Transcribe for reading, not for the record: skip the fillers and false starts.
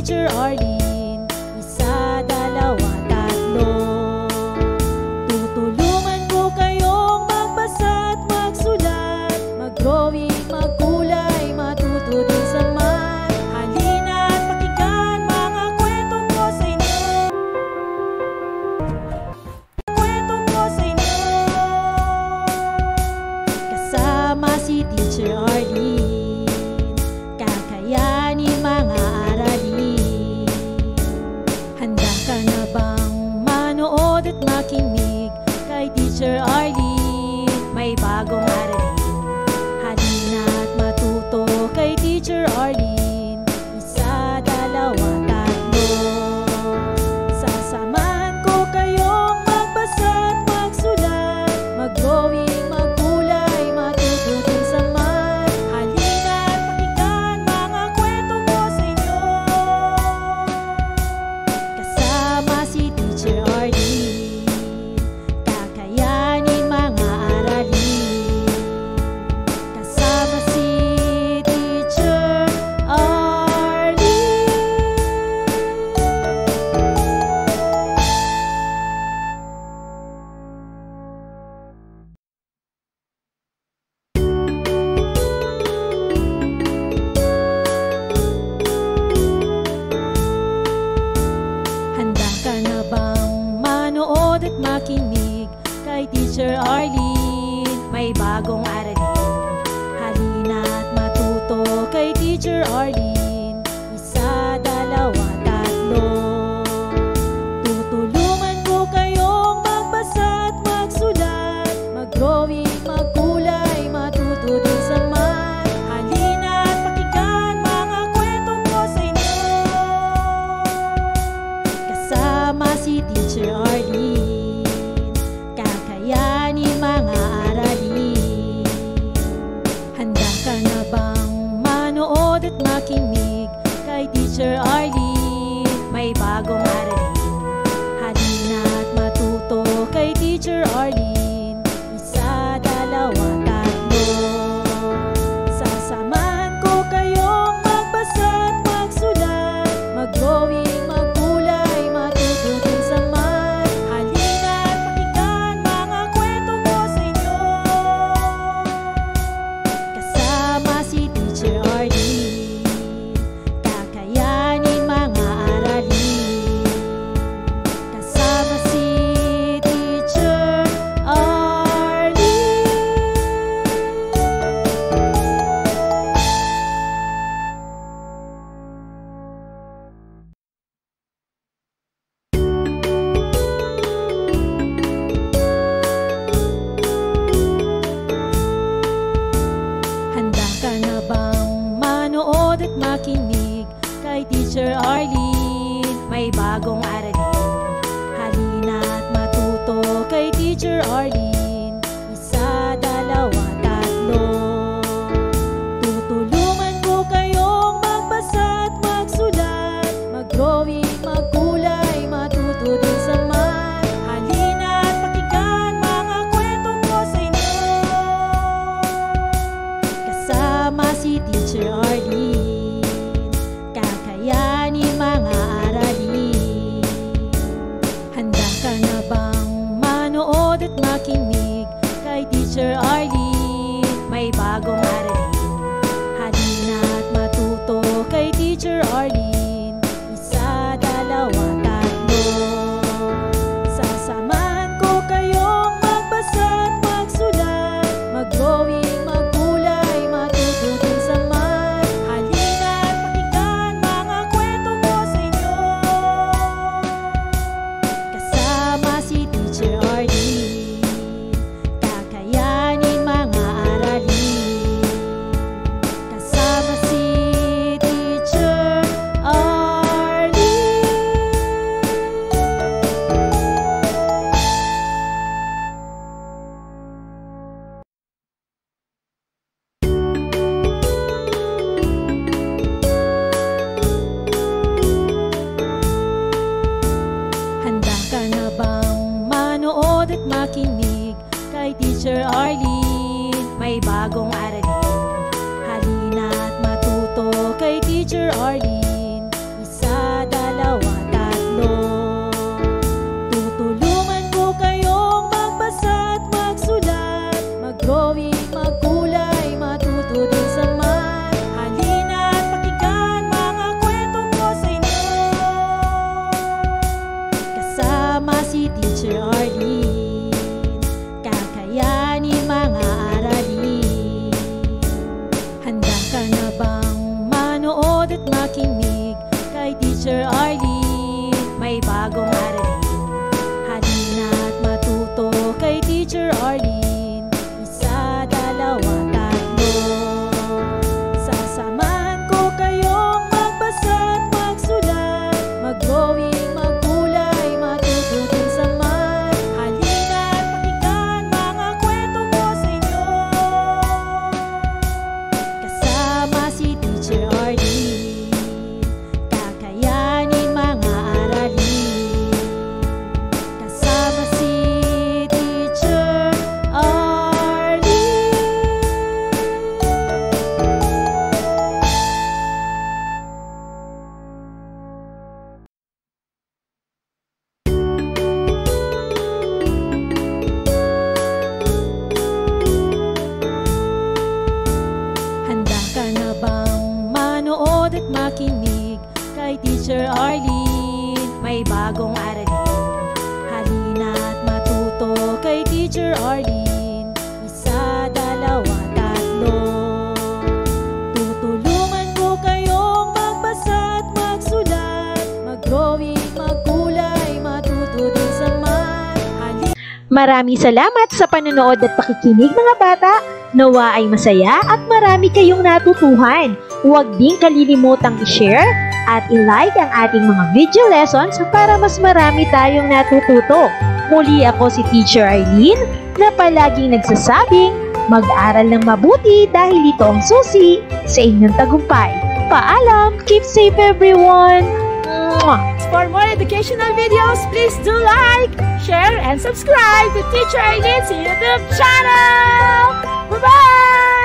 Teacher Arlene. Isa, dalawa, tatlo. Tutulungan ko kayong magbasa at magsulat, mag-drawing, magkulay, matuto din sa math. Halina at pakinggan mga kwento ko sa inyo. Kwento ko sa inyo. Kasama si Teacher Arlene, kakayanin mga aralin. Handa ka na bang manood at makinig kay Teacher Arlene? May bagong aralin. Halina at matuto kay Teacher Arlene. Isa, dalawa, tatlo. Sasamahan ko kayong magbasa at magsulat, mag-drawing, magkulay, matuto din sa math. Halina at pakinggan mga kwento ko sa inyo. Kasama si Teacher Arlene, kakayanin mga aralin. Kasama si Teacher Arlene. Handa ka na bang manood at makinig kay Teacher Arlene? May bagong aralin. Halina at matuto kay Teacher Arlene. Isa, dalawa, tatlo. Tutulungan ko kayong magbasa at magsulat, mag-drawing, magkulay, matuto din sa math. Halina at pakinggan mga kwento ko sa inyo. Kasama si Teacher Arlene, kakayanin mga aralin. Handa ka na bang manood at makinig kay Teacher Arlene? May bagong aralin. Halina at matuto kay Teacher Arlene. Isa, dalawa, tatlo. Sasamahan ko kayong magbasa at magsulat, mag-drawing, magkulay, matuto din sa math. Halina at pakinggan mga kwento ko sa inyo. Kasama si Teacher Arlene, kakayanin mga aralin. Kasama si Teacher Arlene. Handa ka na bang manood at makinig kay Teacher Arlene? May bagong aralin. Halina at matuto kay Teacher Arlene. Isa, dalawa, tatlo. Tutulungan ko kayong magbasa at magsulat, mag-drawing, magkulay, matuto din sa math. Halina at pakinggan mga kwento ko sa inyo. Kasama si Teacher Arlene, kakayanin mga aralin. Handa ka na bang manood at makinig kay Teacher Arlene? May bagong aralin. Halina at matuto kay Teacher Arlene. Isa, dalawa, tatlo. Sasamahan ko kayong magbasa at magsulat, mag-drawing, magkulay, matuto din sa math. Halina at pakinggan mga kwento ko sa inyo. Kasama si Teacher Arlene, kakayanin mga aralin. Kasama si Teacher Arlene. Handa ka na bang manood at makinig kay Teacher Arlene? May bagong aralin. Halina at matuto kay Teacher Arlene. Isa, makinig kay Teacher Arlene. May bagong aralin, halina't matuto kay Teacher Arlene. Isa, dalawa, tatlo. Tutulungan ko kayong magbasa at magsulat, mag-drawing, magkulay, matuto din sa math. Maraming salamat sa panonood at pakikinig mga bata. Nawa ay masaya at marami kayong natutuhan. Huwag din kalilimutang i-share at i-like ang ating mga video lessons para mas marami tayong natututo. Muli ako si Teacher Arlene na palaging nagsasabing mag-aral ng mabuti dahil ito ang susi sa inyong tagumpay. Paalam! Keep safe everyone! For more educational videos, please do like, share, and subscribe to Teacher Arlene's YouTube channel! Bye-bye!